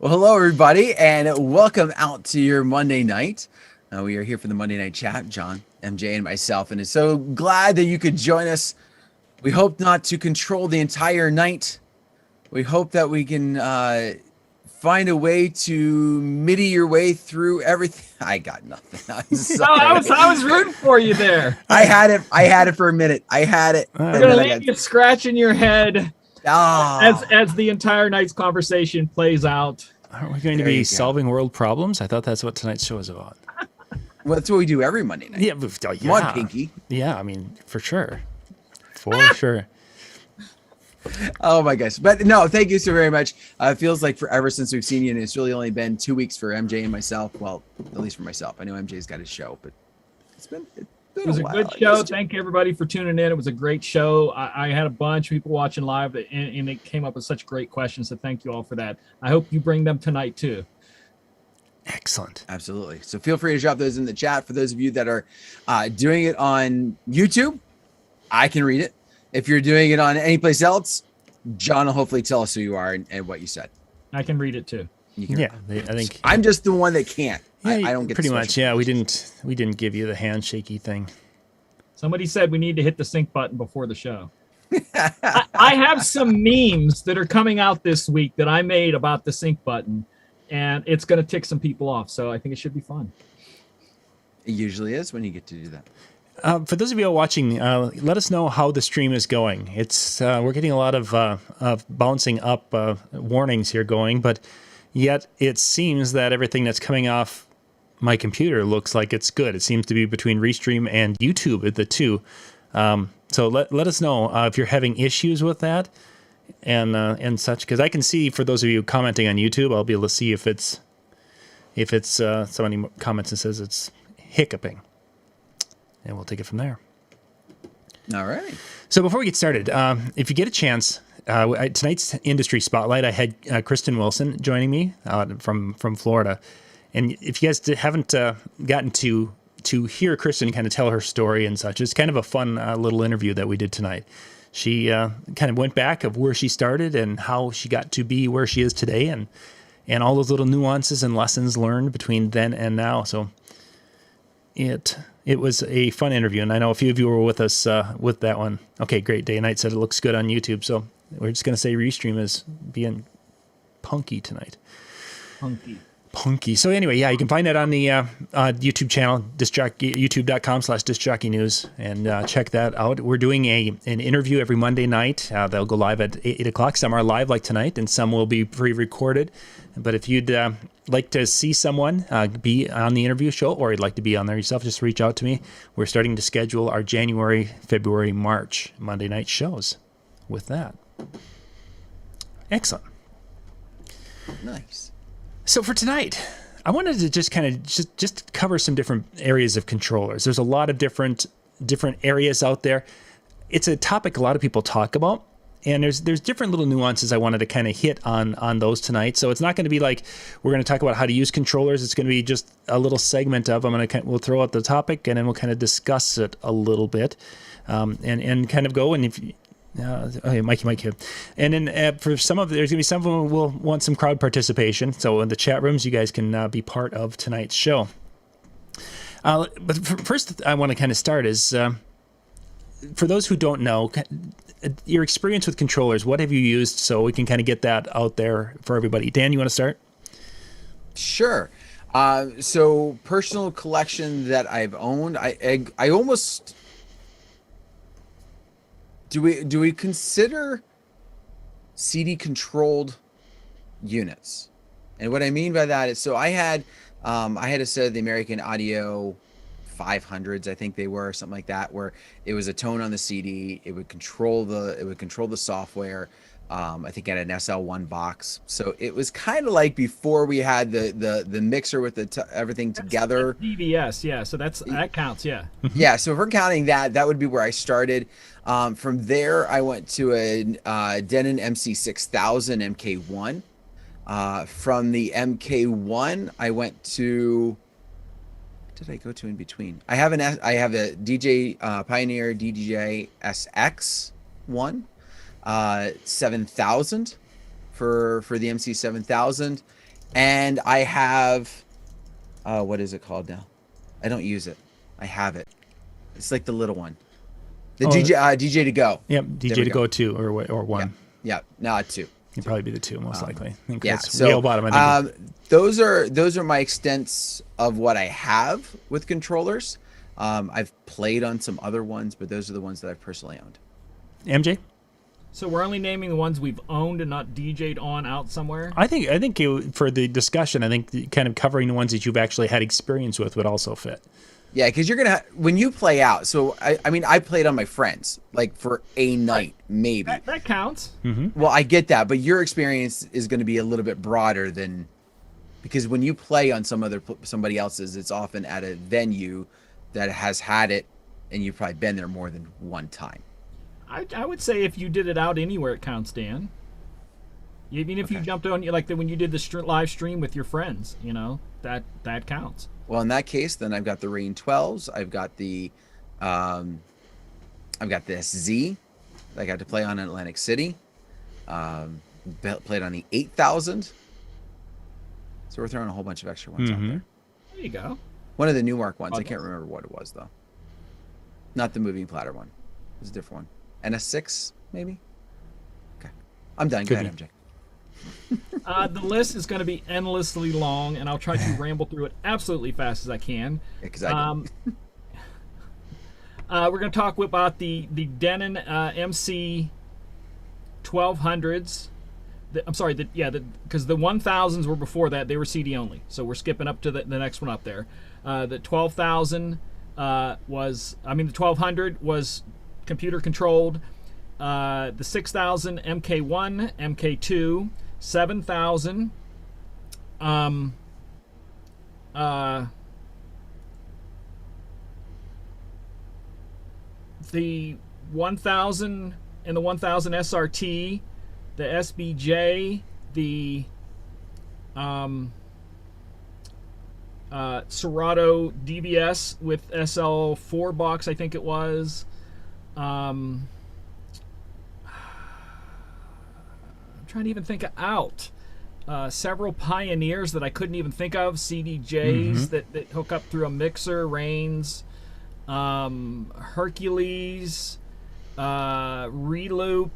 Well, hello, everybody, and welcome out to your Monday night. We are here for the Monday Night Chat, John, MJ, and myself, and it's so glad that you could join us. We hope not to control the entire night. We hope that we can find a way to MIDI your way through everything. I got nothing. I'm sorry. I was rooting for you there. I had it for a minute. I had it. I'm gonna leave you scratching your head as the entire night's conversation plays out. Aren't we going to be solving world problems? I thought that's what tonight's show is about. Well, that's what we do every Monday night. Yeah, Come on, Pinky. Yeah, I mean, for sure. For sure. Oh my gosh. But no, thank you so very much. It feels like forever since we've seen you, and it's really only been 2 weeks for MJ and myself. Well, at least for myself. I know MJ's got his show, but it was a good show. Thank you, everybody, for tuning in. It was a great show. I had a bunch of people watching live, and it came up with such great questions, so thank you all for that. I hope you bring them tonight, too. Excellent. Absolutely. So feel free to drop those in the chat. For those of you that are doing it on YouTube, I can read it. If you're doing it on any place else, John will hopefully tell us who you are and what you said. I can read it, too. Yeah, I think I'm just the one that can't. Yeah, I don't get pretty much. Yeah, we didn't give you the handshaky thing. Somebody said we need to hit the sync button before the show. I have some memes that are coming out this week that I made about the sync button, and it's going to tick some people off. So I think it should be fun. It usually is when you get to do that. For those of you watching, let us know how the stream is going. It's we're getting a lot of bouncing up warnings here going, but yet it seems that everything that's coming off my computer looks like it's good. It seems to be between Restream and YouTube, the two. So let us know if you're having issues with that and such, because I can see for those of you commenting on YouTube, I'll be able to see if it's somebody comments and says it's hiccuping, and we'll take it from there. All right. So before we get started, if you get a chance, tonight's industry spotlight, I had Kristen Wilson joining me from Florida. And if you guys haven't gotten to hear Kristen kind of tell her story and such, it's kind of a fun little interview that we did tonight. She kind of went back of where she started and how she got to be where she is today, and all those little nuances and lessons learned between then and now. So it was a fun interview, and I know a few of you were with us with that one. Okay, great. Day and Night said it looks good on YouTube, so we're just going to say Restream is being punky tonight. Punky. So anyway, yeah, you can find that on the YouTube channel, youtube.com/discjockey news, and check that out. We're doing an interview every Monday night. They'll go live at 8 o'clock. Some are live like tonight, and some will be pre-recorded. But if you'd like to see someone be on the interview show, or you'd like to be on there yourself, just reach out to me. We're starting to schedule our January, February, March Monday night shows with that. Excellent. Nice. So for tonight, I wanted to just kind of just cover some different areas of controllers. There's a lot of different areas out there. It's a topic a lot of people talk about, and there's different little nuances I wanted to kind of hit on those tonight. So it's not going to be like we're going to talk about how to use controllers. It's going to be just a little segment of we'll throw out the topic, and then we'll kind of discuss it a little bit, and kind of go. And if okay, Mikey. And then for there's going to be some of them who will want some crowd participation. So in the chat rooms, you guys can be part of tonight's show. But first, I want to kind of start is for those who don't know, your experience with controllers. What have you used? So we can kind of get that out there for everybody. Dan, you want to start? Sure. So personal collection that I've owned, I almost. Do we consider CD controlled units? And what I mean by that is, so I had a set of the American Audio 500s, I think they were, something like that, where it was a tone on the CD. It would control the software. I think it had an SL1 box. So it was kind of like before we had the mixer with everything together. DVS, yeah. So that counts, yeah. Yeah. So if we're counting that would be where I started. From there, I went to a Denon MC6000 MK1. From the MK1, I went to. What did I go to in between? I have a DJ Pioneer DJI SX1 7000 for the MC7000, And I have, what is it called now? I don't use it. I have it. It's like the little one. The DJ to go. Yep, DJ to go 2 or 1. Yeah, no, 2. It'd probably be the 2 most likely. I think Yeah, that's so wheel bottom. I think. those are my extents of what I have with controllers. I've played on some other ones, but those are the ones that I've personally owned. MJ? So we're only naming the ones we've owned and not DJ'd on out somewhere? I think for the discussion, I think kind of covering the ones that you've actually had experience with would also fit. Yeah, because you're gonna when you play out. So I mean, I played on my friends like for a night, maybe. That counts. Mm-hmm. Well, I get that, but your experience is going to be a little bit broader than because when you play on somebody else's, it's often at a venue that has had it, and you've probably been there more than one time. I would say if you did it out anywhere, it counts, Dan. Even if you jumped on like when you did the live stream with your friends, that counts. Well, in that case, then I've got the Rain 12s. I've got the SZ that I got to play on in Atlantic City. Played on the 8000. So we're throwing a whole bunch of extra ones out there. There you go. One of the Newmark ones. I can't remember what it was, though. Not the moving platter one. It was a different one. NS6, maybe? Okay. I'm done. Go ahead, MJ. The list is going to be endlessly long, and I'll try to ramble through it absolutely fast as I can. Yeah, 'cause I we're going to talk about the Denon MC 1200s. Because the 1000s were before that. They were CD only. So we're skipping up to the next one up there. The 12,000 the 1200 was computer controlled. The 6000 MK1, MK2, 7000. The 1000 and the 1000 SRT, the SBJ, the Serato DBS with SL4 box, I think it was. I'm trying to even think out. Several Pioneers that I couldn't even think of, CDJs that hook up through a mixer, Reigns, Hercules, Reloop,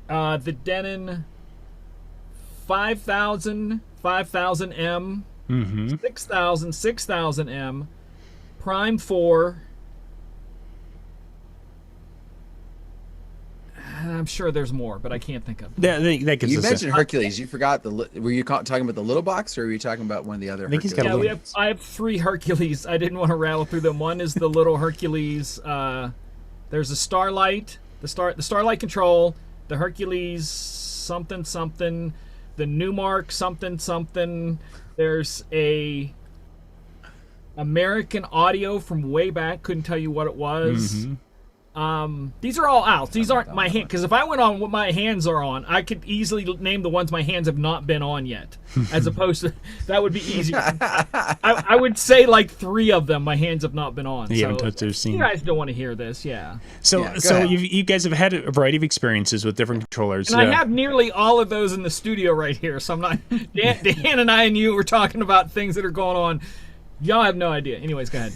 the Denon 5000, 5000M, 6000, 6000M, Prime 4. I'm sure there's more, but I can't think of them. That gives you us mentioned Hercules. You forgot were you talking about the little box, or were you talking about one of the other I think he's Hercules? got I have 3 Hercules. I didn't want to rattle through them. One is the little Hercules. There's a Starlight, the Starlight Control, the Hercules something something, the Newmark something something. There's a American Audio from way back. Couldn't tell you what it was. These are all out. These aren't my hand, because if I went on what my hands are on, I could easily name the ones my hands have not been on yet. As opposed to that would be easier. I would say like 3 of them my hands have not been on. You haven't touched or seen. You guys don't want to hear this, yeah. So you guys have had a variety of experiences with different controllers. And I have nearly all of those in the studio right here. So I'm not. Dan and I and you were talking about things that are going on. Y'all have no idea. Anyways, go ahead.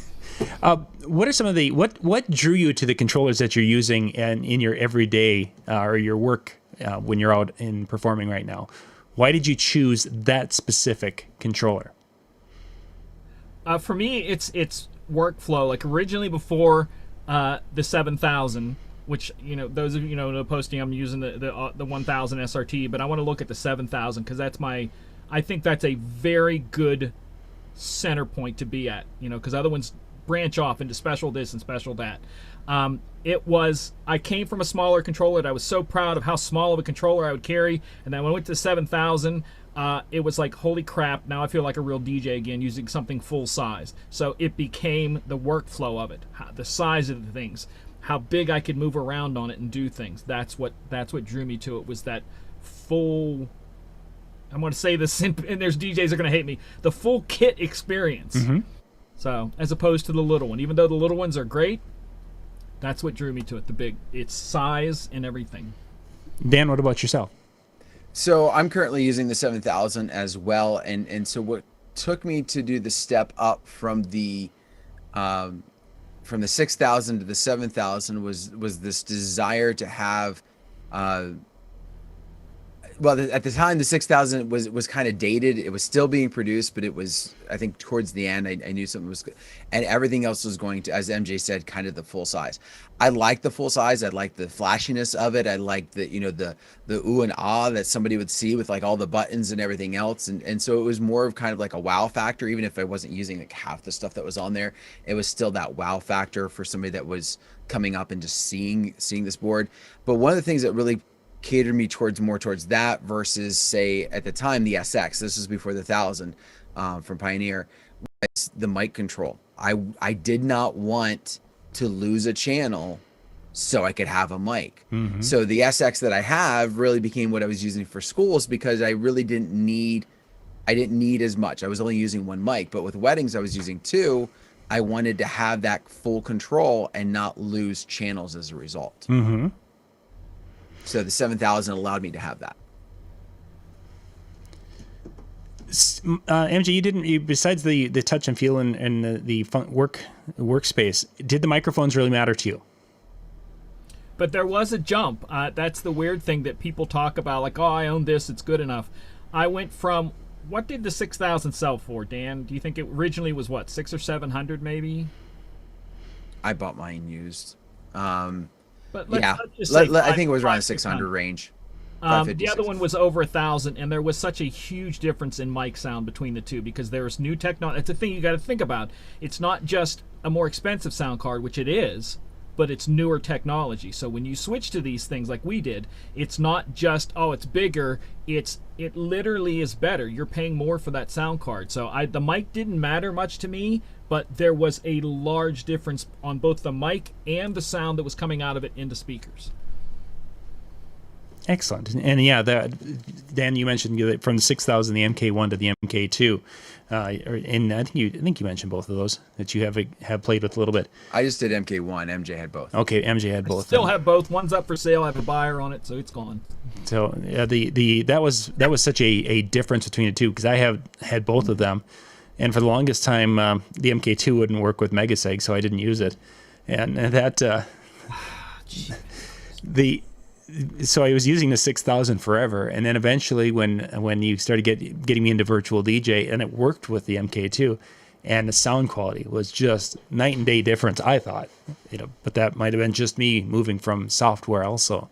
What are some of the what drew you to the controllers that you're using and in your everyday or your work when you're out and performing right now? Why did you choose that specific controller? For me, it's workflow. Like originally before the 7000, which those of you know posting, I'm using the 1000 SRT, but I want to look at the 7000 because I think that's a very good center point to be at. Because other ones branch off into special this and special that. I came from a smaller controller and I was so proud of how small of a controller I would carry, and then when I went to 7000, it was like, holy crap, now I feel like a real DJ again using something full size. So it became the workflow of it, the size of the things, how big I could move around on it and do things. That's what drew me to it, was that full, I'm going to say this, and there's DJs that are going to hate me, the full kit experience. So, as opposed to the little one. Even though the little ones are great, That's what drew me to it. Its size and everything. Dan, what about yourself? So I'm currently using the 7000 as well, and so what took me to do the step up um, from the 6000 to the 7000 was this desire to have uh, well, at the time, the 6000 was kind of dated. It was still being produced, but it was, I think, towards the end, I knew something was good, and everything else was going to, as MJ said, kind of the full size. I like the full size. I like the flashiness of it. I like the, the ooh and ah that somebody would see with like all the buttons and everything else, and so it was more of kind of like a wow factor. Even if I wasn't using like half the stuff that was on there, it was still that wow factor for somebody that was coming up and just seeing this board. But one of the things that really catered me towards that versus, say, at the time, the SX, this was before the 1000, from Pioneer, was the mic control. I did not want to lose a channel so I could have a mic. So the SX that I have really became what I was using for schools, because I really didn't need as much. I was only using one mic, but with weddings I was using two. I wanted to have that full control and not lose channels as a result. So the 7000 allowed me to have that. MJ, besides the touch and feel and the workspace, did the microphones really matter to you? But there was a jump. That's the weird thing that people talk about, like, oh, I own this, it's good enough. I went from, what did the 6000 sell for, Dan? Do you think it originally was what, 600 or 700 maybe? I bought mine used. But let's just say I think it was around the 600 range. The other one was over 1,000, and there was such a huge difference in mic sound between the two, because there was new technology. It's a thing you got to think about. It's not just a more expensive sound card, which it is, but it's newer technology. So when you switch to these things like we did, it's not just, oh, it's bigger. It literally is better. You're paying more for that sound card. So the mic didn't matter much to me, but there was a large difference on both the mic and the sound that was coming out of it into speakers. Excellent. And yeah, Dan, you mentioned from the 6000, the MK1 to the MK2, and I think you mentioned both of those that you have played with a little bit. I just did MK1. MJ had both. Okay, MJ had both. Still have both. One's up for sale. I have a buyer on it, so it's gone. So that was such a difference between the two, because I have had both of them, and for the longest time the MK2 wouldn't work with Megaseg, so I didn't use it, and that so I was using the 6000 forever, and then eventually when you started getting me into virtual DJ, and it worked with the MK2, and the sound quality was just night and day difference, I thought, but that might have been just me moving from software also.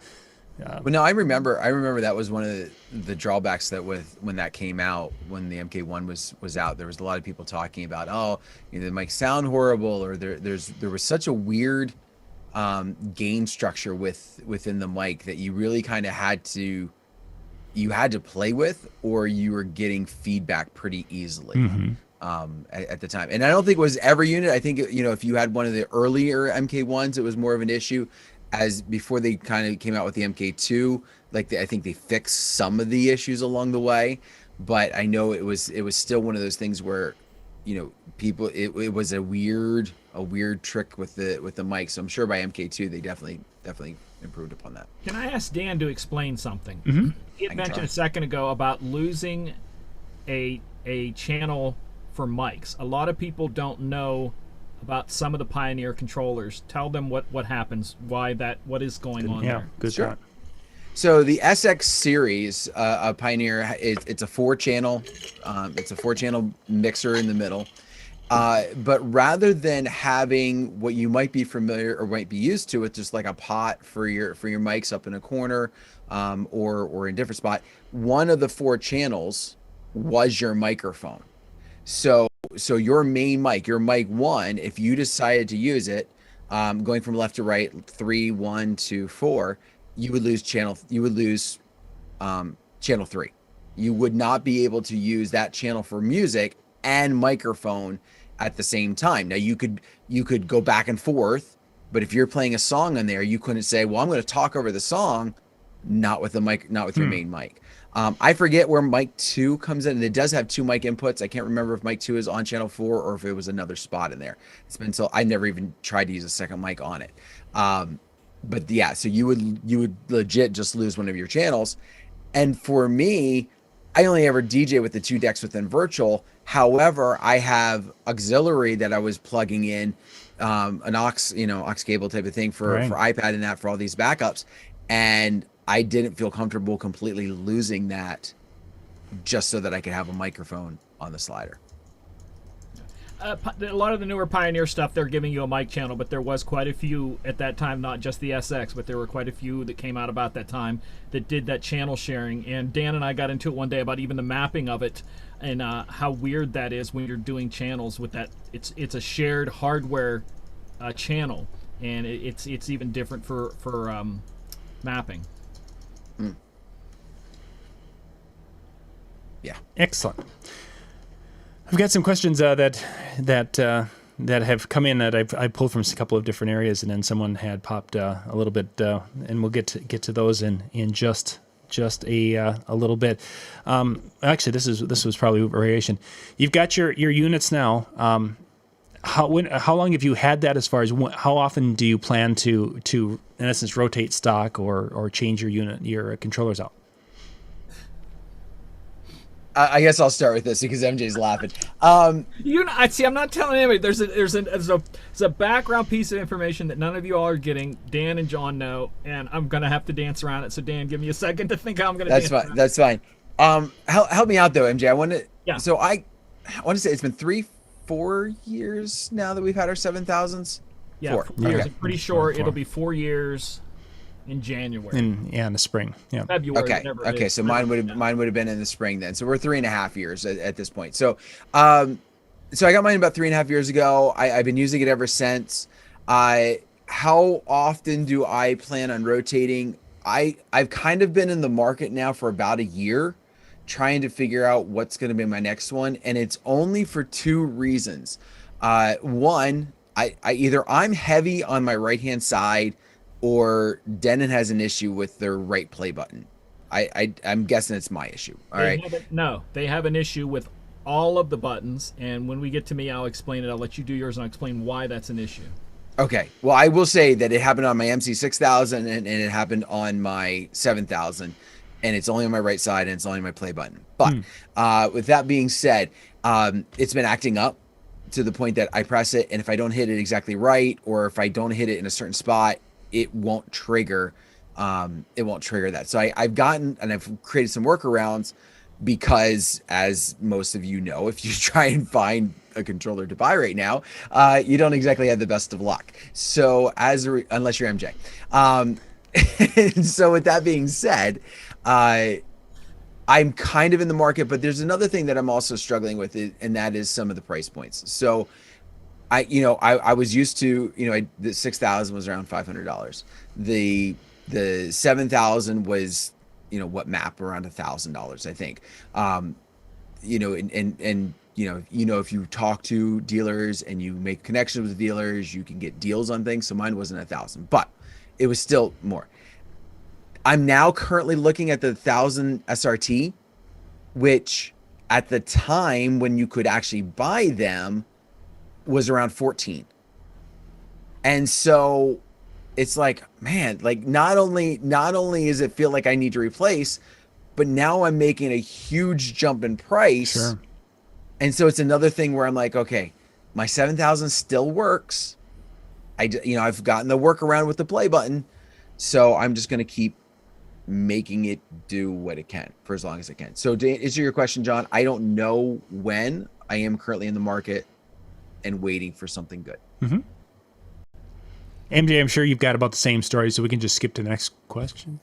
But no, I remember that was one of the drawbacks that when that came out, when the MK1 was out, there was a lot of people talking about, oh, the mic sound horrible, or there was such a weird gain structure within the mic that you really kind of had to play with, or you were getting feedback pretty easily at the time. And I don't think it was every unit. I think if you had one of the earlier MK1s, it was more of an issue. As before they kind of came out with the MK2, I think they fixed some of the issues along the way, but I know it was still one of those things where people, it was a weird trick with the mic. So I'm sure by MK2 they definitely improved upon that. Can I ask Dan to explain something? He had mentioned try. a second ago about losing a channel for mics. A lot of people don't know about some of the Pioneer controllers. Tell them what happens, what is going on there. Good Sure. thought. So the SX series of Pioneer, it's a 4-channel. It's a 4-channel mixer in the middle. But rather than having what you might be familiar or might be used to, with just like a pot for your mics up in a corner, or in a different spot, one of the 4 channels was your microphone. So your main mic, your mic 1, if you decided to use it, going from left to right, 3, 1, 2, 4, you would lose channel 3. You would not be able to use that channel for music and microphone at the same time. Now you could go back and forth, but if you're playing a song on there, you couldn't say, well, I'm going to talk over the song, not with the mic, not with your main mic. I forget where mic 2 comes in, and it does have 2 mic inputs. I can't remember if mic 2 is on channel 4 or if it was another spot in there. It's been so I never even tried to use a second mic on it. But yeah, so you would legit just lose one of your channels. And for me, I only ever DJ with the 2 decks within virtual. However, I have auxiliary that I was plugging in, an aux cable type of thing for iPad and that for all these backups. And I didn't feel comfortable completely losing that just so that I could have a microphone on the slider. A lot of the newer Pioneer stuff, they're giving you a mic channel, but there was quite a few at that time, not just the SX, but there were quite a few that came out about that time that did that channel sharing. And Dan and I got into it one day about even the mapping of it and how weird that is when you're doing channels with that. It's a shared hardware channel, and it's even different for mapping. Yeah. Excellent. I've got some questions that have come in that I pulled from a couple of different areas, and then someone had popped a little bit, and we'll get to those in just a little bit. Actually, this was probably a variation. You've got your units now. How long have you had that? As far as how often do you plan to in essence rotate stock or change your controllers out? I guess I'll start with this because MJ's laughing. I see. I'm not telling anybody. There's a background piece of information that none of you all are getting. Dan and John know, and I'm gonna have to dance around it. So Dan, give me a second to think how I'm gonna. That's fine. Help me out though, MJ. I want to. Yeah. So I want to say it's been 3-4 years now that we've had our 7000s. Yeah, 4 years. Okay. I'm pretty sure it'll be 4 years in January. In the spring. Yeah. February. Okay. So mine would have been in the spring then. So we're 3.5 years at this point. So so I got mine about 3.5 years ago. I've been using it ever since. How often do I plan on rotating? I've kind of been in the market now for about a year, trying to figure out what's going to be my next one, and it's only for 2 reasons. One, I'm heavy on my right hand side, or Denon has an issue with their right play button. I'm guessing it's my issue. All right. No, they have an issue with all of the buttons, and when we get to me, I'll explain it. I'll let you do yours, and I'll explain why that's an issue. Okay. Well, I will say that it happened on my MC6000 and it happened on my 7000, and it's only on my right side and it's only my play button. But with that being said, it's been acting up to the point that I press it, and if I don't hit it exactly right, or if I don't hit it in a certain spot, it won't trigger. It won't trigger that. So I've gotten, and I've created some workarounds, because as most of you know, if you try and find a controller to buy right now, you don't exactly have the best of luck. So unless you're MJ. So with that being said, I'm kind of in the market, but there's another thing that I'm also struggling with, and that is some of the price points. So I was used to, the 6000 was around $500. The 7000 was, what map around $1,000, I think. If you talk to dealers and you make connections with dealers, you can get deals on things. So mine wasn't 1,000, but it was still more. I'm now currently looking at the 1000 SRT, which at the time when you could actually buy them was around 14. And so it's like, man, like not only does it feel like I need to replace, but now I'm making a huge jump in price. Sure. And so it's another thing where I'm like, okay, my 7000 still works. I've gotten the workaround with the play button. So I'm just going to keep making it do what it can for as long as it can. So to answer your question, John, I don't know when. I am currently in the market and waiting for something good. Mm-hmm. MJ, I'm sure you've got about the same story, so we can just skip to the next question.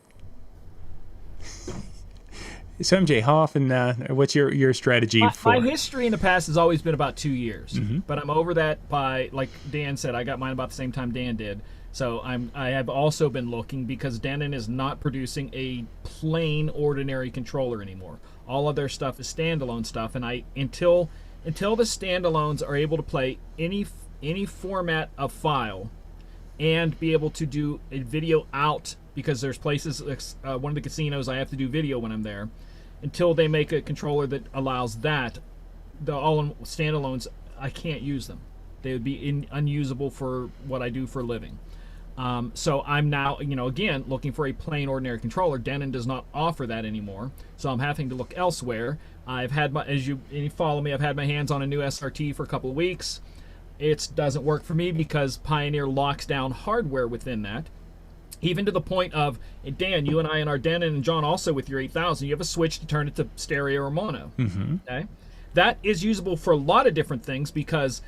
So MJ, how often, what's your strategy for? My history in the past has always been about 2 years, but I'm over that by, like Dan said, I got mine about the same time Dan did. So I have also been looking, because Denon is not producing a plain ordinary controller anymore. All of their stuff is standalone stuff, and until the standalones are able to play any format of file and be able to do a video out, because there's places, one of the casinos, I have to do video when I'm there. Until they make a controller that allows that, the all standalones, I can't use them. They would be unusable for what I do for a living. So I'm now, again, looking for a plain ordinary controller. Denon does not offer that anymore, so I'm having to look elsewhere. I've had as you follow me, I've had my hands on a new SRT for a couple of weeks. It doesn't work for me because Pioneer locks down hardware within that. Even to the point of, Dan, you and I and our Denon, and John also with your 8000, you have a switch to turn it to stereo or mono. Okay, that is usable for a lot of different things because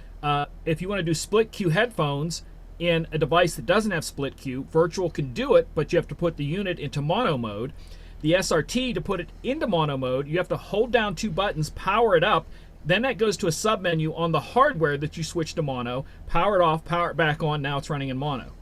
if you want to do split Q headphones in a device that doesn't have split Q, virtual can do it, but you have to put the unit into mono mode. The SRT, to put it into mono mode, you have to hold down 2 buttons, power it up, then that goes to a submenu on the hardware that you switch to mono, power it off, power it back on, now it's running in mono.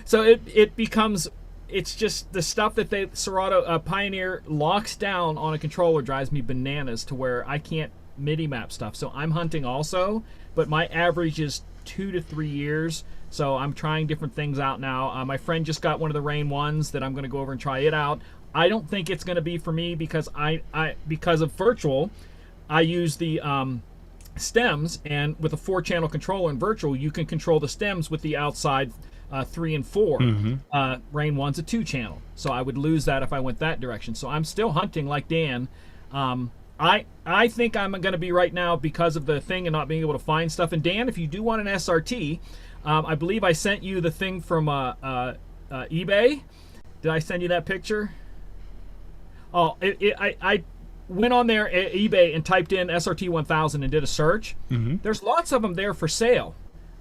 So it becomes, it's just the stuff that Serato Pioneer locks down on a controller drives me bananas to where I can't MIDI map stuff. So I'm hunting also, but my average is 2 to 3 years. So I'm trying different things out now. My friend just got one of the Rain ones that I'm going to go over and try it out. I don't think it's going to be for me because because of virtual, I use the stems, and with a 4-channel controller in virtual, you can control the stems with the outside 3 and 4. Rain 1's a 2-channel, so I would lose that if I went that direction. So I'm still hunting like Dan. I think I'm going to be right now because of the thing and not being able to find stuff. And Dan, if you do want an SRT, I believe I sent you the thing from eBay. Did I send you that picture? Oh, I went on there at eBay and typed in SRT 1000 and did a search. There's lots of them there for sale.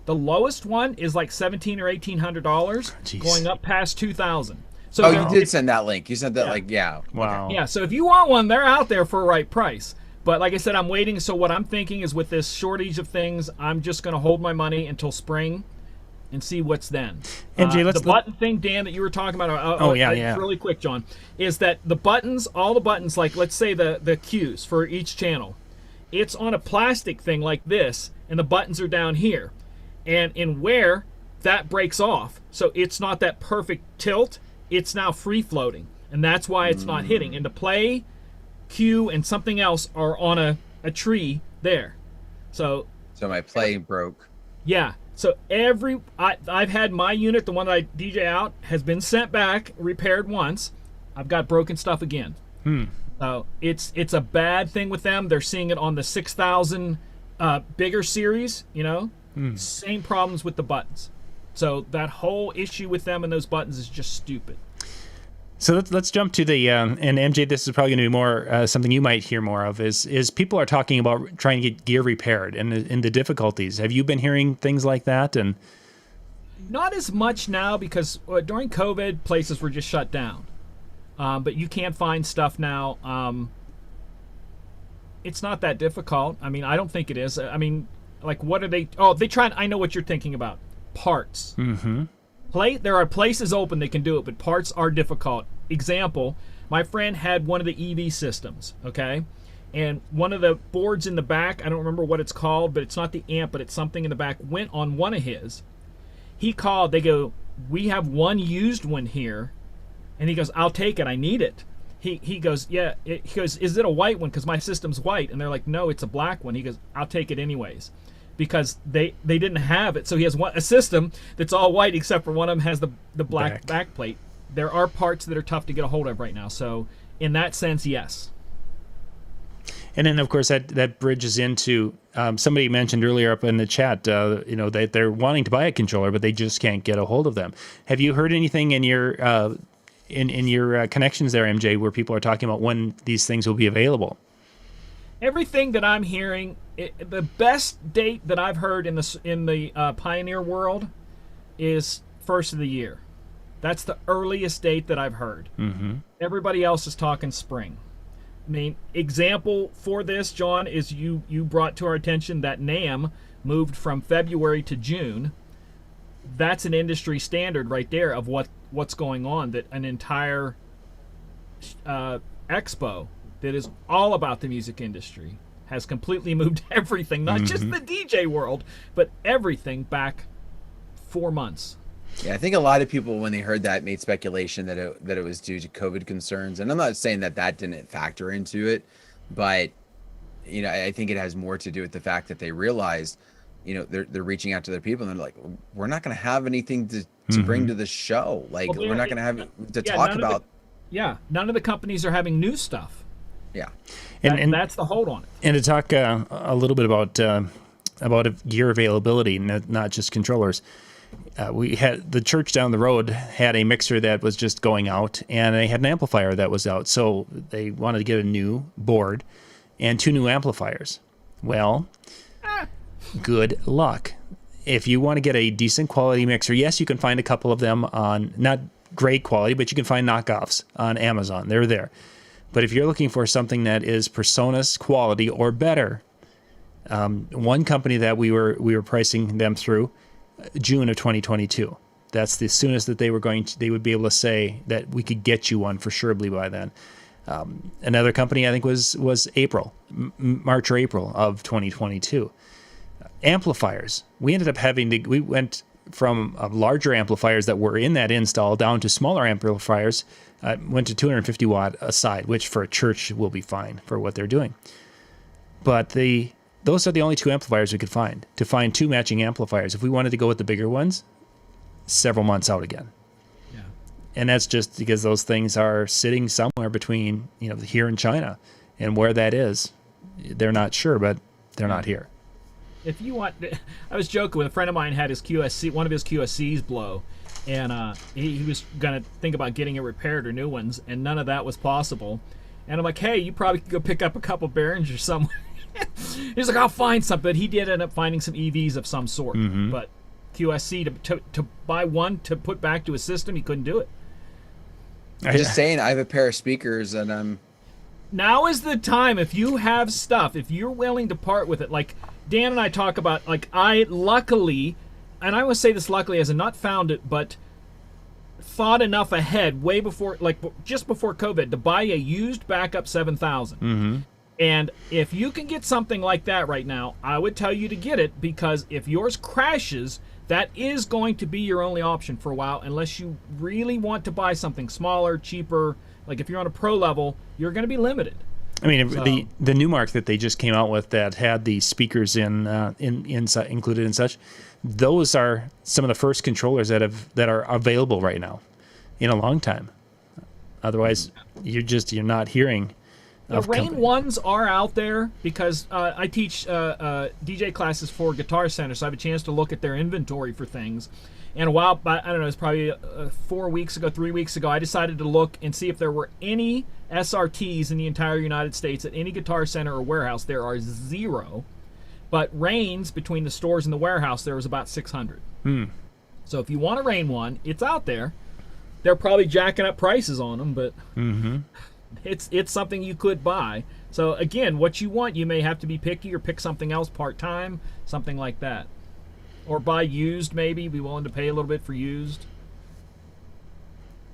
The lowest one is like $1,700 or $1,800, going up past $2,000. So you did send that link. You sent that Wow. Yeah, so if you want one, they're out there for a right price. But like I said, I'm waiting. So what I'm thinking is with this shortage of things, I'm just going to hold my money until spring and see what's then. MJ, the button thing, Dan, that you were talking about. Really quick, John, is that the buttons, all the buttons, like let's say the cues for each channel, it's on a plastic thing like this, and the buttons are down here. And in where that breaks off, so it's not that perfect tilt, it's now free floating, and that's why it's not hitting. And the play, Q, and something else are on a tree there. So my play broke. Yeah. So I've had my unit, the one that I DJ out, has been sent back, repaired once. I've got broken stuff again. So it's a bad thing with them. They're seeing it on the 6000 bigger series, Same problems with the buttons. So that whole issue with them and those buttons is just stupid. So let's jump to the and MJ. This is probably going to be more something you might hear more of. Is people are talking about trying to get gear repaired and the difficulties. Have you been hearing things like that? And not as much now because during COVID, places were just shut down. But you can find stuff now. It's not that difficult. I mean, I don't think it is. I mean, like, what are they? Oh, they try. I know what you're thinking about. Parts. There are places open that can do it, but parts are difficult. Example, my friend had one of the EV systems, okay? And one of the boards in the back, I don't remember what it's called, but it's not the amp, but it's something in the back, went on one of his. He called, they go, we have one used one here. And he goes, I'll take it, I need it. He goes, yeah. He goes, is it a white one? Because my system's white. And they're like, no, it's a black one. He goes, I'll take it anyways. Because they didn't have it. So he has a system that's all white except for one of them has the black back plate. There are parts that are tough to get a hold of right now. So in that sense, yes. And then, of course, that bridges into somebody mentioned earlier up in the chat, that they're wanting to buy a controller, but they just can't get a hold of them. Have you heard anything in your in your connections there, MJ, where people are talking about when these things will be available? Everything that I'm hearing, the best date that I've heard in the Pioneer world is first of the year. That's the earliest date that I've heard. Everybody else is talking spring. I mean, example for this, John, is you brought to our attention that NAMM moved from February to June. That's an industry standard right there of what's going on, that an entire expo that is all about the music industry has completely moved everything, not just the DJ world, but everything back 4 months. Yeah, I think a lot of people, when they heard that, made speculation that it was due to COVID concerns. And I'm not saying that didn't factor into it, but I think it has more to do with the fact that they realized they're reaching out to their people and they're like, we're not going to have anything to bring to the show. Like, Well, we're not going to have to talk about. None of the companies are having new stuff. Yeah. And that's the hold on it. And to talk a little bit about gear availability, not just controllers. We had the church down the road had a mixer that was just going out, and they had an amplifier that was out. So they wanted to get a new board and 2 new amplifiers. Well, good luck. If you want to get a decent quality mixer, yes, you can find a couple of them on, not great quality, but you can find knockoffs on Amazon. They're there. But if you're looking for something that is PreSonus quality or better, one company that we were pricing them through, June of 2022. That's the soonest that they would be able to say that we could get you one for surely by then. Another company I think was March or April of 2022. Amplifiers. We ended up we went from larger amplifiers that were in that install down to smaller amplifiers. Went to 250 watt a side, which for a church will be fine for what they're doing. But those are the only 2 amplifiers we could find. To find 2 matching amplifiers, if we wanted to go with the bigger ones, several months out again. Yeah. And that's just because those things are sitting somewhere between, here in China, and where that is, they're not sure, but they're not here. If you want, I was joking with a friend of mine had his QSC, one of his QSCs blow, and he was gonna think about getting it repaired or new ones, and none of that was possible. And I'm like, hey, you probably could go pick up a couple bearings or somewhere. He's like, I'll find something. But he did end up finding some EVs of some sort. Mm-hmm. But QSC to buy one to put back to his system, he couldn't do it. I'm just saying, I have a pair of speakers, and I'm. Now is the time. If you have stuff, if you're willing to part with it, like Dan and I talk about, like I luckily, and I will say this luckily as a not found it, but thought enough ahead, way before, like just before COVID, to buy a used backup 7000. Mm-hmm. And if you can get something like that right now, I would tell you to get it, because if yours crashes, that is going to be your only option for a while, unless you really want to buy something smaller, cheaper. Like if you're on a pro level, you're going to be limited. I mean, so, the Newmark that they just came out with that had the speakers included and such, those are some of the first controllers that are available right now in a long time. Otherwise, you're not hearing. The Rain ones are out there because I teach DJ classes for Guitar Center, so I have a chance to look at their inventory for things. And a while, I don't know, it's probably 3 weeks ago, I decided to look and see if there were any SRTs in the entire United States at any Guitar Center or warehouse. There are 0. But Rains, between the stores and the warehouse, there was about 600. So if you want a Rain one, it's out there. They're probably jacking up prices on them, but it's something you could buy. So again, what you want, you may have to be picky or pick something else part-time, something like that. Or buy used, maybe. Be willing to pay a little bit for used.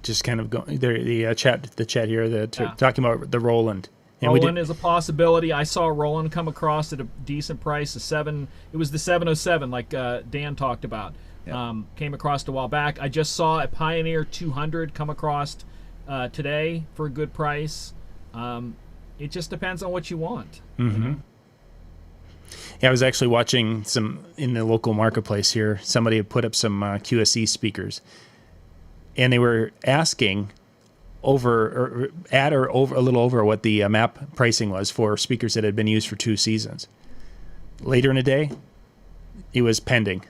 Just kind of going the chat here, talking about the Roland. And Roland is a possibility. I saw Roland come across at a decent price. It was the 707, like Dan talked about. Yep. Came across a while back. I just saw a Pioneer 200 come across today for a good price. It just depends on what you want. Mm-hmm. You know? Yeah, I was actually watching some in the local marketplace here. Somebody had put up some QSE speakers, and they were asking a little over what the map pricing was for speakers that had been used for 2 seasons. Later in the day, it was pending.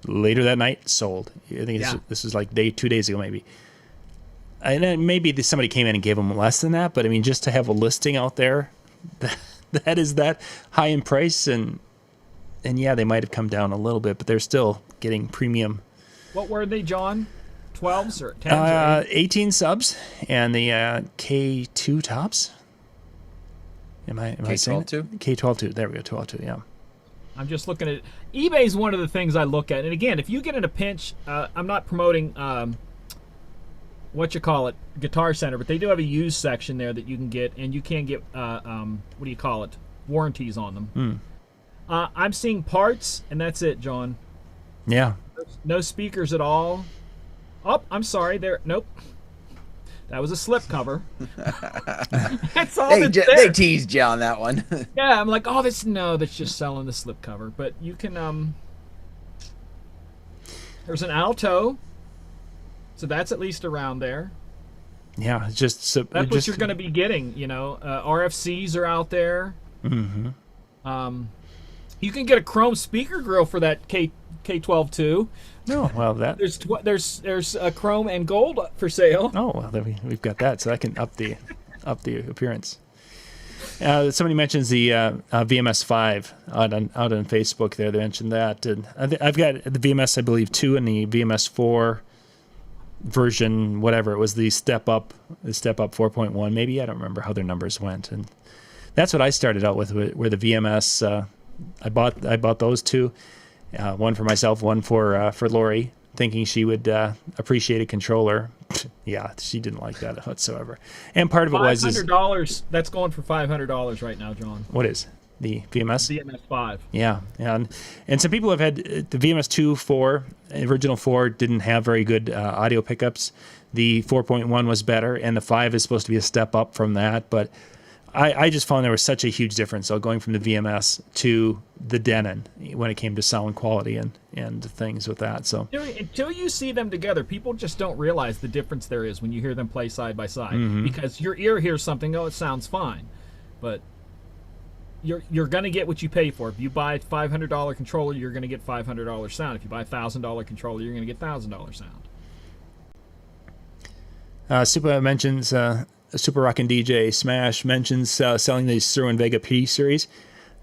Later that night, sold. I think this was like 2 days ago, maybe. And then maybe somebody came in and gave them less than that, but I mean, just to have a listing out there that is that high in price, and yeah, they might have come down a little bit, but they're still getting premium. What were they, John? 12s or 10s? 18 subs and the K2 tops. Am I saying K12 K12 there we go, 12.2, yeah. I'm just looking at eBay's one of the things I look at. And again, if you get in a pinch, I'm not promoting Guitar Center, but they do have a used section there that you can get, and you can get warranties on them. I'm seeing parts, and that's it, John. Yeah. No speakers at all. Oh, I'm sorry. Nope. That was a slip cover. That's all that's there. They teased you on that one. Yeah, I'm like, that's just selling the slip cover. But you can, There's an Alto, so that's at least around there. Yeah, it's just so That's what you're going to be getting. RFCs are out there. Mm-hmm. You can get a chrome speaker grill for that K12 too. No, well There's a chrome and gold for sale. Oh, well, then we've got that, so I can up the appearance. Somebody mentions the VMS 5 out on Facebook. There, they mentioned that, and I've got the VMS, I believe, 2 and the VMS 4 version, whatever it was, the step up 4.1. Maybe I don't remember how their numbers went, and that's what I started out with. Where the VMS, I bought those two. One for myself, one for Lori, thinking she would appreciate a controller. Yeah, she didn't like that whatsoever. And part of it was $500. That's going for $500 right now, John. What is the VMS? VMS 5. Yeah, and some people have had the VMS 2, 4, original 4 didn't have very good audio pickups. The 4.1 was better, and the 5 is supposed to be a step up from that, but I just found there was such a huge difference. So going from the VMS to the Denon when it came to sound quality and things with that. So until you see them together, people just don't realize the difference there is when you hear them play side by side. Mm-hmm. Because your ear hears something, it sounds fine, but you're going to get what you pay for. If you buy a $500 controller, you're going to get $500 sound. If you buy a $1,000 controller, you're going to get $1,000 sound. Super mentions. Super Rockin' DJ Smash mentions selling the Cerwin Vega P series.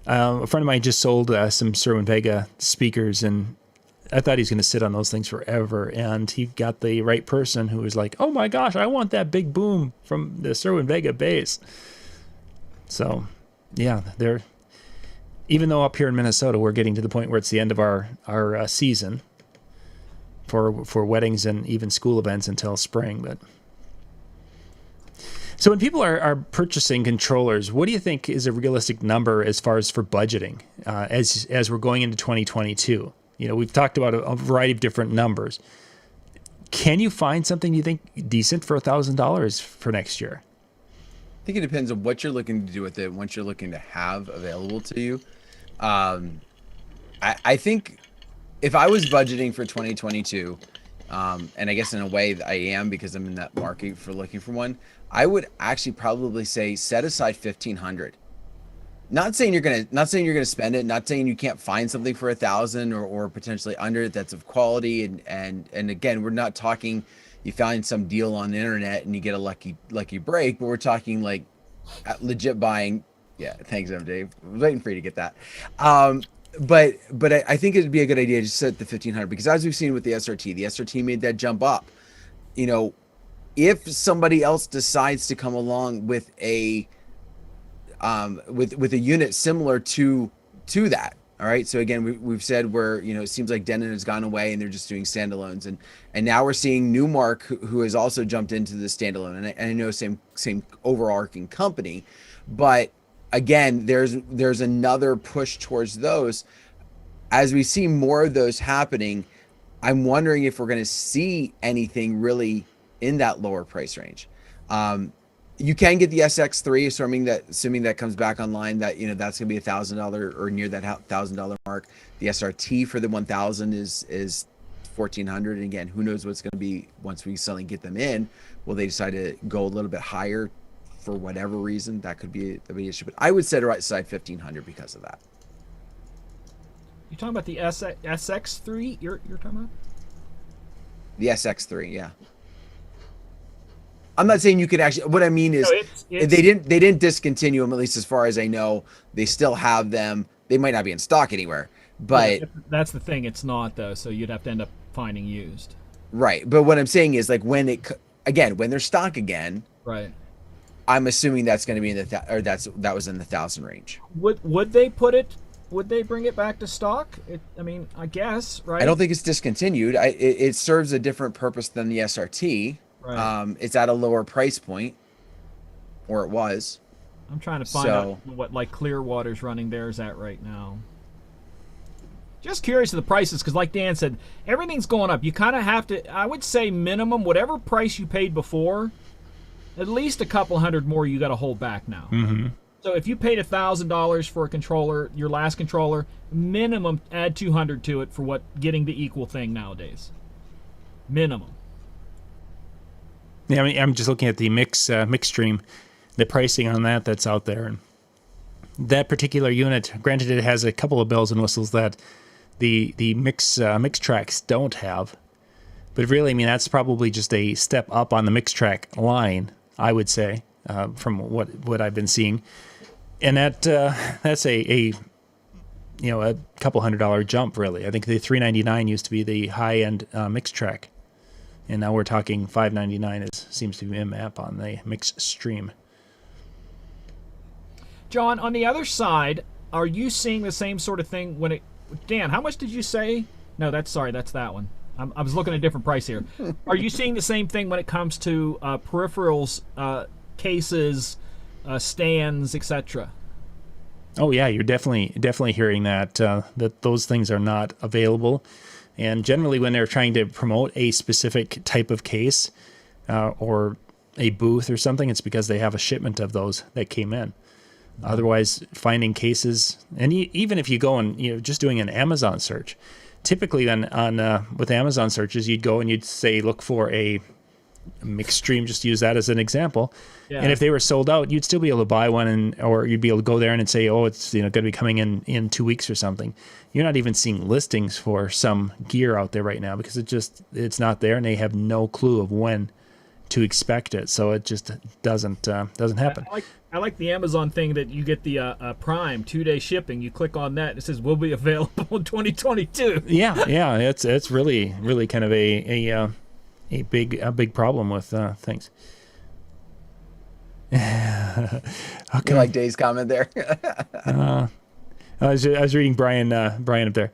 A friend of mine just sold some Cerwin Vega speakers, and I thought he's going to sit on those things forever. And he got the right person who was like, "Oh my gosh, I want that big boom from the Cerwin Vega bass." So, yeah, they're even though up here in Minnesota we're getting to the point where it's the end of our season for weddings and even school events until spring, but. So when people are purchasing controllers, what do you think is a realistic number as far as for budgeting as we're going into 2022? We've talked about a variety of different numbers. Can you find something you think decent for $1,000 for next year? I think it depends on what you're looking to do with it and what you're looking to have available to you. I think if I was budgeting for 2022, and I guess in a way that I am because I'm in that market for looking for one, I would actually probably say set aside $1,500. Not saying you're gonna spend it. Not saying you can't find something for $1,000 or potentially under it that's of quality. And again, we're not talking you find some deal on the internet and you get a lucky break, but we're talking like legit buying. Yeah, thanks, MJ. I was waiting for you to get that. But I think it'd be a good idea to set the $1,500 because as we've seen with the SRT made that jump up. If somebody else decides to come along with a with a unit similar to that, all right. So again, we've said where it seems like Denon has gone away and they're just doing standalones, and now we're seeing Newmark who has also jumped into the standalone, and I know same overarching company, but again, there's another push towards those. As we see more of those happening, I'm wondering if we're going to see anything really in that lower price range. You can get the SX3, assuming that comes back online. That that's going to be $1,000 or near that $1,000 mark. The SRT for the 1000 is $1,400. And again, who knows what's going to be once we suddenly get them in? Will they decide to go a little bit higher for whatever reason? That could be an issue. But I would set it right side $1,500 because of that. You talking about the SX3? You're talking about the SX3, yeah. I'm not saying you could actually. What I mean is, they didn't discontinue them. At least as far as I know, they still have them. They might not be in stock anywhere, but that's the thing. It's not though, so you'd have to end up finding used. Right, but what I'm saying is, like when they're stock again, right. I'm assuming that's going to be in that was in the 1,000 range. Would they put it? Would they bring it back to stock? I guess, right? I don't think it's discontinued. It serves a different purpose than the SRT. Right. It's at a lower price point, or it was. I'm trying to find out what like Clearwater's running theirs at right now. Just curious of the prices, because like Dan said, everything's going up. You kind of have to, I would say minimum, whatever price you paid before, at least a couple hundred more you got to hold back now. Mm-hmm. So if you paid $1,000 for a controller, your last controller, minimum add 200 to it for what getting the equal thing nowadays. Minimum. Yeah, I mean, I'm just looking at the mix stream, the pricing on that's out there, and that particular unit. Granted, it has a couple of bells and whistles that the mix tracks don't have, but really, I mean, that's probably just a step up on the mix track line, I would say, from what I've been seeing, and that's a couple $100 jump, really. I think the $399 used to be the high end mix track. And now we're talking $599 seems to be a map on the mix stream. John, on the other side, are you seeing the same sort of thing when it... Dan, how much did you say? No, that's that one. I was looking at a different price here. Are you seeing the same thing when it comes to peripherals, cases, stands, etc.? Oh yeah, you're definitely hearing that that those things are not available. And generally, when they're trying to promote a specific type of case or a booth or something, it's because they have a shipment of those that came in. Otherwise, finding cases, and even if you go and just doing an Amazon search, typically with Amazon searches, you'd go and you'd say look for a mixed stream. Just use that as an example. Yeah. And if they were sold out, you'd still be able to buy one, or you'd be able to go there and say, oh, it's going to be coming in 2 weeks or something. You're not even seeing listings for some gear out there right now because it's not there, and they have no clue of when to expect it. So it just doesn't happen. I like the Amazon thing that you get the Prime 2-day shipping. You click on that, it says will be available in 2022. Yeah, it's really kind of a big problem with things. Okay. You like Dave's comment there? I was reading Brian up there.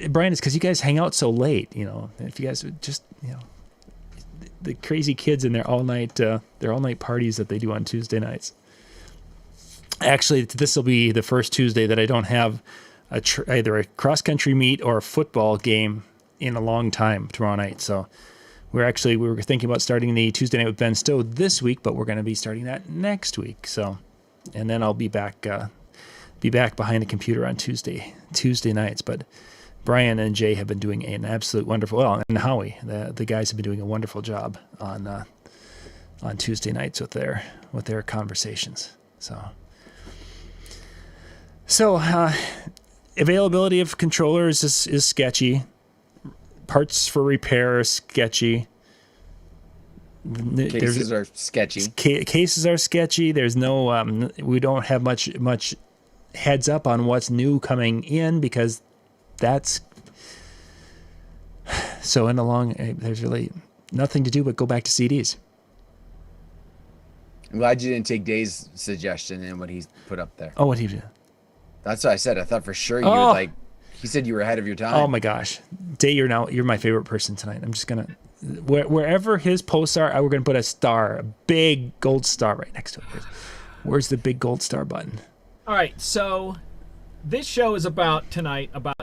Brian, it's because you guys hang out so late. If you guys would just the crazy kids in their all night parties that they do on Tuesday nights. Actually, this will be the first Tuesday that I don't have either a cross country meet or a football game in a long time tomorrow night. So we were thinking about starting the Tuesday night with Ben Stowe this week, but we're going to be starting that next week. So, and then I'll be back behind the computer on Tuesday nights. But Brian and Jay have been doing an absolute wonderful, and Howie, the guys have been doing a wonderful job on Tuesday nights with their conversations. So availability of controllers is sketchy. Parts for repair are sketchy. Cases are sketchy. Cases are sketchy. There's no, we don't have much heads up on what's new coming in because that's so in the long. There's really nothing to do but go back to CDs. I'm glad you didn't take Dave's suggestion and what he put up there. Oh, what he did? That's what I said. I thought for sure you would He said you were ahead of your time. Oh my gosh, Day, you're my favorite person tonight. I'm just gonna wherever his posts are, we're gonna put a big gold star right next to it. Where's the big gold star button? All right, so this show is about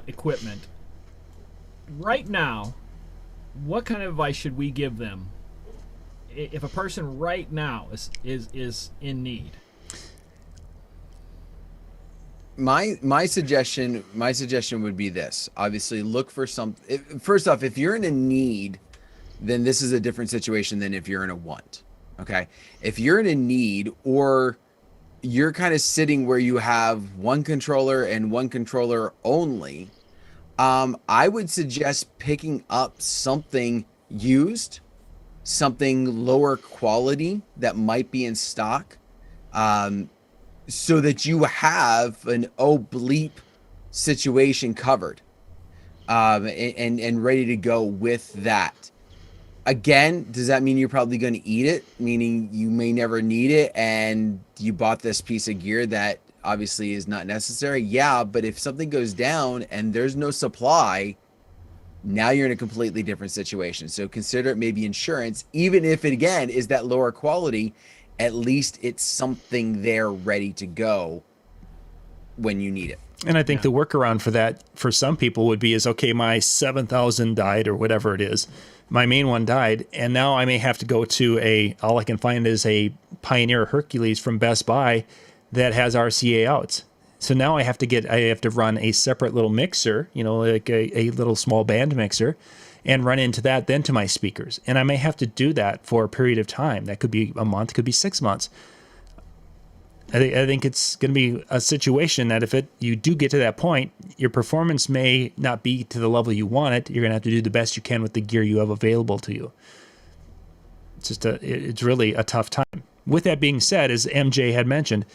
equipment. Right now, what kind of advice should we give them if a person right now is in need? My suggestion would be this. Obviously, look for something. First off, if you're in a need, then this is a different situation than if you're in a want. Okay, if you're in a need or you're kind of sitting where you have one controller and one controller only, I would suggest picking up something used, something lower quality that might be in stock. So that you have an bleep situation covered and ready to go with that. Again, does that mean you're probably going to eat it? Meaning you may never need it and you bought this piece of gear that obviously is not necessary? Yeah, but if something goes down and there's no supply, now you're in a completely different situation. So consider it maybe insurance, even if it, again, is that lower quality. At least it's something there ready to go when you need it. And I think the workaround for that, for some people, would be okay, my 7,000 died or whatever it is. My main one died, and now I may have to go to all I can find is a Pioneer Hercules from Best Buy that has RCA outs. So now I have to run a separate little mixer, like a little small band mixer, and run into that then to my speakers. And I may have to do that for a period of time. That could be a month, could be 6 months. I think it's going to be a situation that if you do get to that point, your performance may not be to the level you want it. You're going to have to do the best you can with the gear you have available to you. It's really a tough time. With that being said, as MJ had mentioned,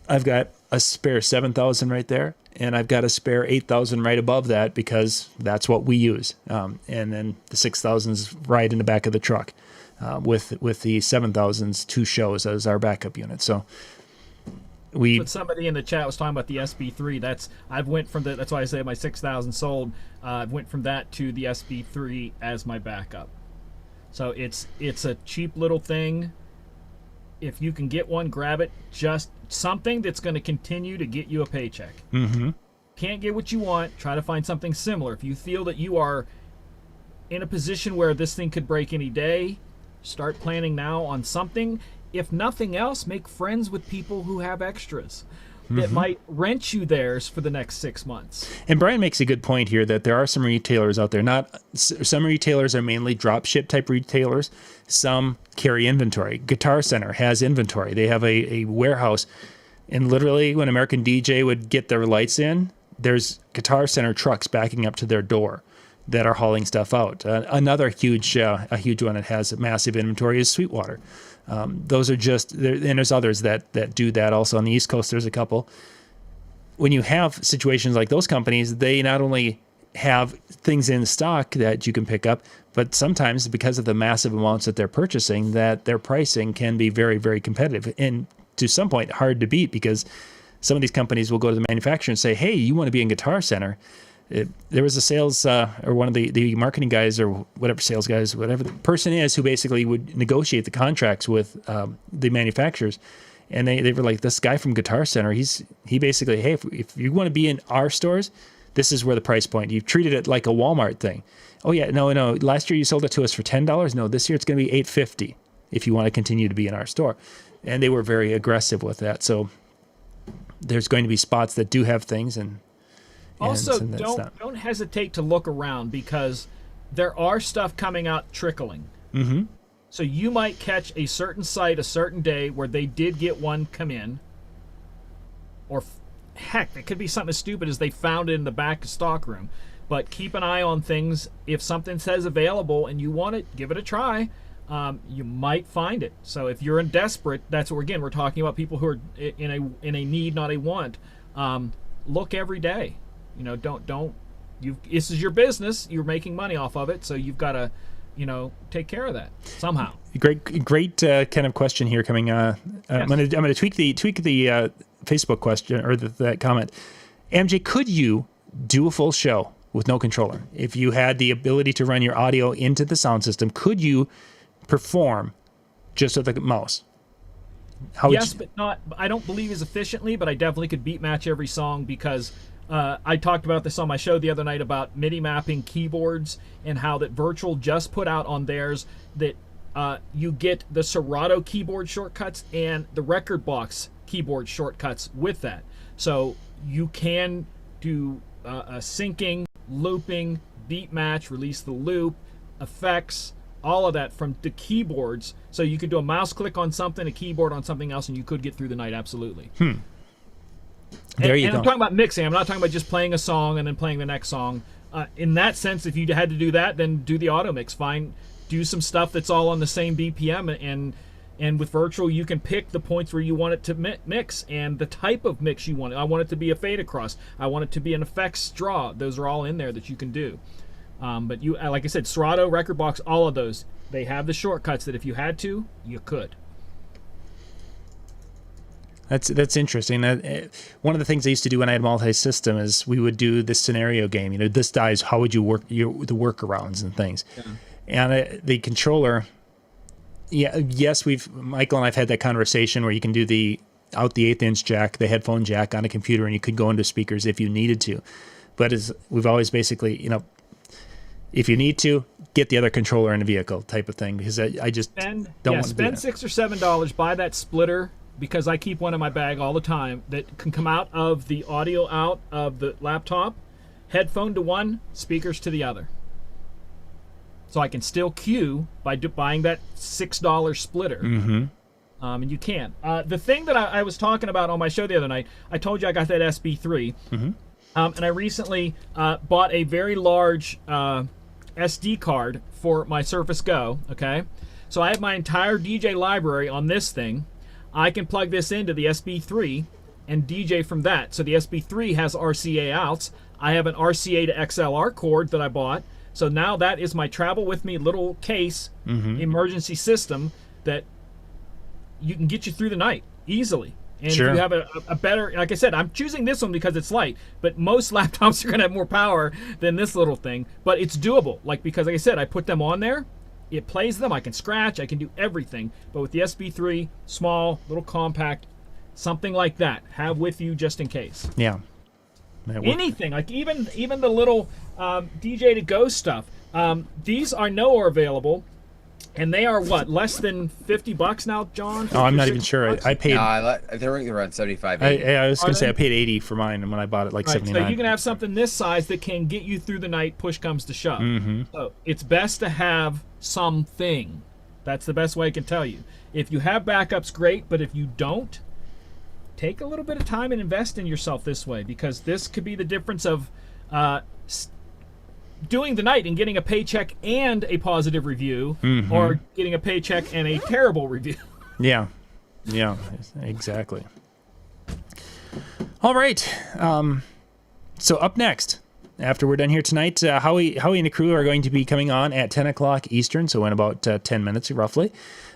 I've got a spare 7,000 right there, and I've got a spare 8,000 right above that because that's what we use. And then the 6,000 is right in the back of the truck with the 7,000's 2 shows as our backup unit. So but somebody in the chat was talking about the SB3. That's why I say my 6,000 sold. I went from that to the SB3 as my backup. So it's a cheap little thing. If you can get one, grab it. Just something that's going to continue to get you a paycheck. Mm-hmm. Can't get what you want, try to find something similar. If you feel that you are in a position where this thing could break any day, start planning now on something. If nothing else, make friends with people who have extras that might rent you theirs for the next 6 months. And Brian makes a good point here that there are some retailers out there. Some retailers are mainly drop ship type retailers. Some carry inventory. Guitar Center has inventory. They have a warehouse. And literally when American DJ would get their lights in, there's Guitar Center trucks backing up to their door that are hauling stuff out. Another huge one that has a massive inventory is Sweetwater. Those are and there's others that do that also. On the East Coast, there's a couple. When you have situations like those companies, they not only have things in stock that you can pick up, but sometimes because of the massive amounts that they're purchasing, that their pricing can be very, very competitive and to some point hard to beat because some of these companies will go to the manufacturer and say, hey, you want to be in Guitar Center. There was a sales or one of the marketing guys or whatever sales guys, whatever the person is who basically would negotiate the contracts with the manufacturers. And they were like, this guy from Guitar Center, he basically, hey, if you want to be in our stores, this is where the price point. You've treated it like a Walmart thing. Oh yeah, no. Last year you sold it to us for $10. No, this year it's going to be $8.50 if you want to continue to be in our store. And they were very aggressive with that. So there's going to be spots that do have things and also, don't hesitate to look around because there are stuff coming out trickling. Mm-hmm. So you might catch a certain site a certain day where they did get one come in. Or, heck, it could be something as stupid as they found it in the back stock room. But keep an eye on things. If something says available and you want it, give it a try. You might find it. So if you're desperate, that's what we're talking about people who are in a need, not a want. Look every day. This is your business. You're making money off of it, so you've got to, take care of that somehow. Great kind of question here coming. Yes. I'm gonna tweak the Facebook question or that comment. MJ, could you do a full show with no controller if you had the ability to run your audio into the sound system? Could you perform just with a mouse? But not. I don't believe as efficiently, but I definitely could beat match every song because. I talked about this on my show the other night about MIDI mapping keyboards and how that Virtual just put out on theirs that you get the Serato keyboard shortcuts and the Record Box keyboard shortcuts with that. So you can do syncing, looping, beat match, release the loop, effects, all of that from the keyboards. So you could do a mouse click on something, a keyboard on something else, and you could get through the night absolutely. There you go. I'm talking about mixing. I'm not talking about just playing a song and then playing the next song. In that sense, if you had to do that, then do the auto mix. Do some stuff that's all on the same BPM. And with Virtual, you can pick the points where you want it to mix and the type of mix you want. I want it to be a fade across. I want it to be an effects draw. Those are all in there that you can do. But you, like I said, Serato, Record Box, all of those, they have the shortcuts that if you had to, you could. That's interesting. One of the things I used to do when I had multi-system is we would do this scenario game. This dies. How would you work the workarounds and things? Yeah. And the controller. Yes, Michael and I've had that conversation where you can do the 1/8 inch jack, the headphone jack on a computer, and you could go into speakers if you needed to. But we've always basically, if you need to, get the other controller in the vehicle type of thing because I just don't want to do that. Spend $6 or $7, buy that splitter. because I keep one in my bag all the time that can come out of the audio out of the laptop, headphone to one, speakers to the other. So I can still cue by buying that $6 splitter. And you can. The thing that I was talking about on my show the other night, I told you I got that SB3. And I recently bought a very large SD card for my Surface Go, okay? So I have my entire DJ library on this thing. I can plug this into the SB3 and DJ from that. So the SB3 has RCA outs. I have an RCA to XLR cord that I bought. So now that is my travel with me little case emergency system that you can get you through the night easily. And if you have a better, like I said, I'm choosing this one because it's light, but most laptops are going to have more power than this little thing, but it's doable. Because like I said, I put them on there, it plays them, I can scratch, I can do everything. But with the SB3, small, little compact, something like that, have with you just in case. Yeah. Anything, like even the little DJ to go stuff. These are available. And they are what, less than $50 now, John? Oh, I'm not even sure. I paid. They're around 75. I was going to say I paid $80 for mine, and when I bought it, like $79. So you can have something this size that can get you through the night. Push comes to shove. So it's best to have something. That's the best way I can tell you. If you have backups, great. But if you don't, take a little bit of time and invest in yourself this way, because this could be the difference of doing the night and getting a paycheck and a positive review, or getting a paycheck and a terrible review. Yeah, exactly. All right. So up next, after we're done here tonight, Howie and the crew are going to be coming on at 10 o'clock Eastern, so in about 10 minutes roughly.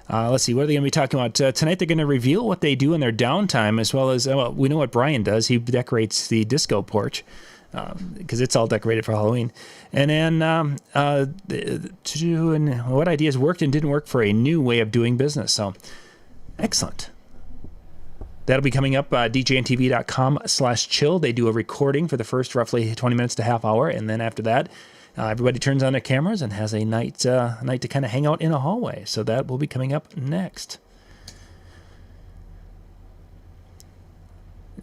Let's see, what are they going to be talking about? Tonight they're going to reveal what they do in their downtime, as well as, we know what Brian does. He decorates the disco porch, because it's all decorated for Halloween. And then what ideas worked and didn't work for a new way of doing business. So, excellent. That'll be coming up, DJNTV.com/chill. They do a recording for the first roughly 20 minutes to half hour, and then after that, everybody turns on their cameras and has a night to kind of hang out in a hallway. So that will be coming up next.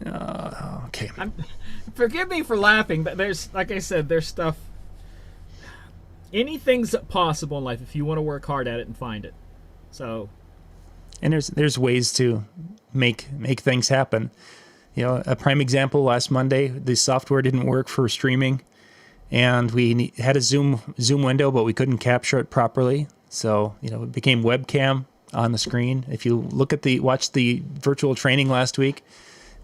Okay. Forgive me for laughing, but there's, like I said, there's stuff. Anything's possible in life if you want to work hard at it and find it. So. And there's ways to make things happen. A prime example, last Monday, the software didn't work for streaming, and we had a Zoom window, but we couldn't capture it properly. So, it became webcam on the screen. If you watch the virtual training last week,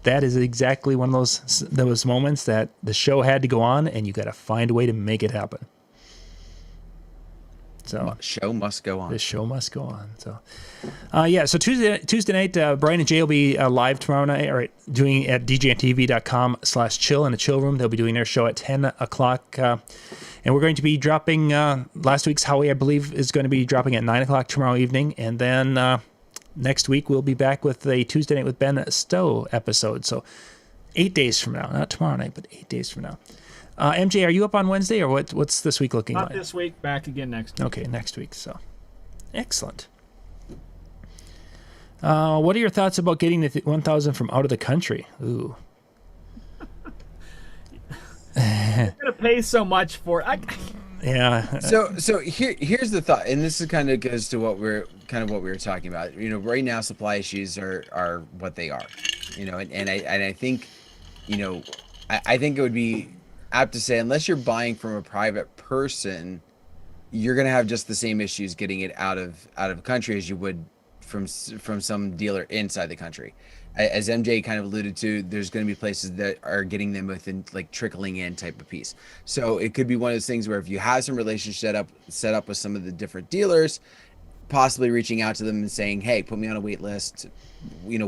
that is exactly one of those moments that the show had to go on, and you got to find a way to make it happen. So show must go on. The show must go on. So, So Tuesday night, Brian and Jay will be live tomorrow night, or doing at DJNTV.com/chill in the chill room. They'll be doing their show at 10 o'clock, and we're going to be dropping last week's Howie, I believe, is going to be dropping at 9 o'clock tomorrow evening, and then. Next week, we'll be back with a Tuesday Night with Ben Stowe episode. So 8 days from now. Not tomorrow night, but 8 days from now. MJ, are you up on Wednesday, or what's this week looking like? Not this week. Back again next week. Okay, next week. So excellent. What are your thoughts about getting the 1,000 from out of the country? Ooh. You're going to pay so much for it. Yeah. So here's the thought, and this is kind of goes to what we were talking about. Right now supply issues are what they are. And I think, I think it would be apt to say, unless you're buying from a private person, you're gonna have just the same issues getting it out of country as you would from some dealer inside the country. As MJ kind of alluded to, there's going to be places that are getting them within like trickling in type of piece. So it could be one of those things where if you have some relationship set up with some of the different dealers, possibly reaching out to them and saying, hey, put me on a wait list,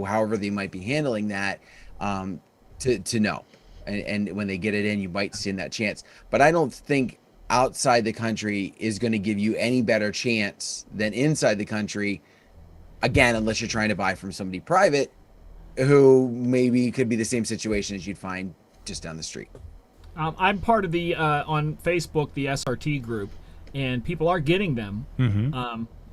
however they might be handling that, to know. And when they get it in, you might see that chance. But I don't think outside the country is going to give you any better chance than inside the country, again, unless you're trying to buy from somebody private, who maybe could be the same situation as you'd find just down the street. I'm part of the on Facebook, the SRT group, and people are getting them.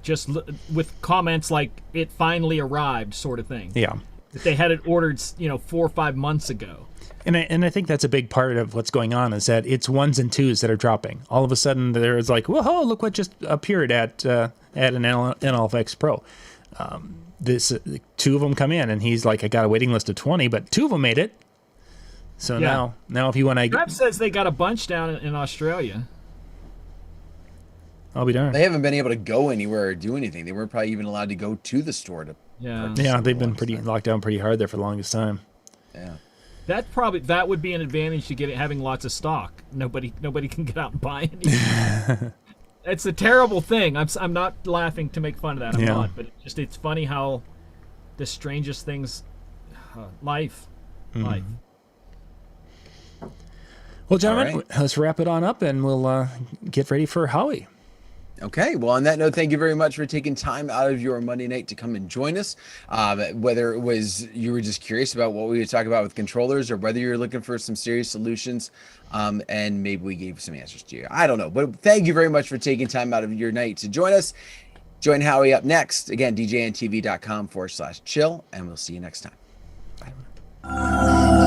just with comments like "it finally arrived" sort of thing. Yeah. That they had it ordered, 4 or 5 months ago. And I think that's a big part of what's going on is that it's ones and twos that are dropping. All of a sudden, there's like, whoa, look what just appeared at an NLFX Pro. Two of them come in, and he's like, I got a waiting list of 20, but 2 of them made it. So Yeah. now if you want to, Trev says they got a bunch down in Australia. I'll be darned. They haven't been able to go anywhere or do anything. They weren't probably even allowed to go to the store to. Yeah. Yeah, they've been pretty locked down pretty hard there for the longest time. Yeah. That would be an advantage to having lots of stock. Nobody can get out and buy anything. It's a terrible thing. I'm not laughing to make fun of that. I'm not, but it's funny how the strangest things, life. Well, gentlemen, right. let's wrap it on up, and we'll get ready for Howie. Okay. Well, on that note, thank you very much for taking time out of your Monday night to come and join us. Whether it was you were just curious about what we would talk about with controllers, or whether you're looking for some serious solutions, and maybe we gave some answers to you. I don't know. But thank you very much for taking time out of your night to join us. Join Howie up next. Again, DJNTV.com/chill, and we'll see you next time. Bye.